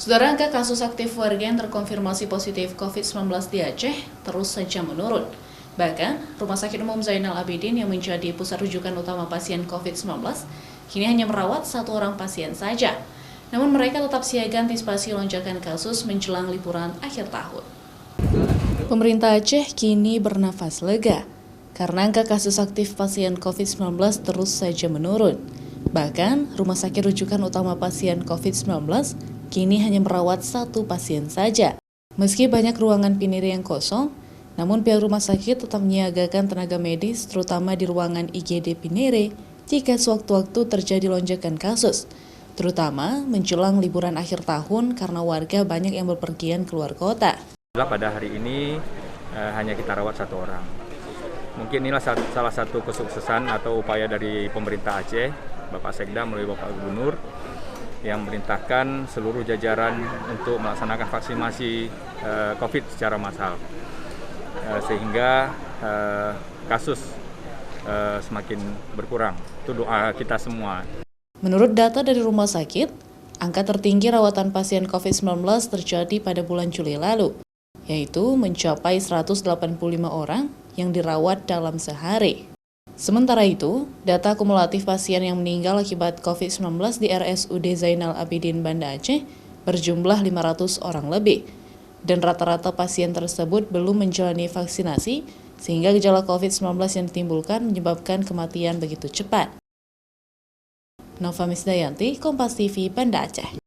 Saudara, angka kasus aktif warga yang terkonfirmasi positif COVID-19 di Aceh terus saja menurun. Bahkan, Rumah Sakit Umum Zainal Abidin yang menjadi pusat rujukan utama pasien COVID-19 kini hanya merawat 1 orang pasien saja. Namun mereka tetap siaga antisipasi lonjakan kasus menjelang liburan akhir tahun. Pemerintah Aceh kini bernafas lega karena angka kasus aktif pasien COVID-19 terus saja menurun. Bahkan, Rumah Sakit rujukan utama pasien COVID-19 kini hanya merawat 1 pasien saja. Meski banyak ruangan pinire yang kosong, namun pihak rumah sakit tetap menyiagakan tenaga medis terutama di ruangan IGD Pinire jika sewaktu-waktu terjadi lonjakan kasus, terutama menjelang liburan akhir tahun karena warga banyak yang berpergian keluar kota. Pada hari ini hanya kita rawat 1 orang. Mungkin inilah salah satu kesuksesan atau upaya dari pemerintah Aceh, Bapak Sekda melalui Bapak Gubernur, yang memerintahkan seluruh jajaran untuk melaksanakan vaksinasi COVID secara massal, sehingga kasus semakin berkurang. Itu doa kita semua. Menurut data dari rumah sakit, angka tertinggi rawatan pasien COVID-19 terjadi pada bulan Juli lalu, yaitu mencapai 185 orang yang dirawat dalam sehari. Sementara itu, data akumulatif pasien yang meninggal akibat COVID-19 di RSUD Zainal Abidin Banda Aceh berjumlah 500 orang lebih, dan rata-rata pasien tersebut belum menjalani vaksinasi, sehingga gejala COVID-19 yang ditimbulkan menyebabkan kematian begitu cepat. Nova Misdayanti, Kompas TV, Banda Aceh.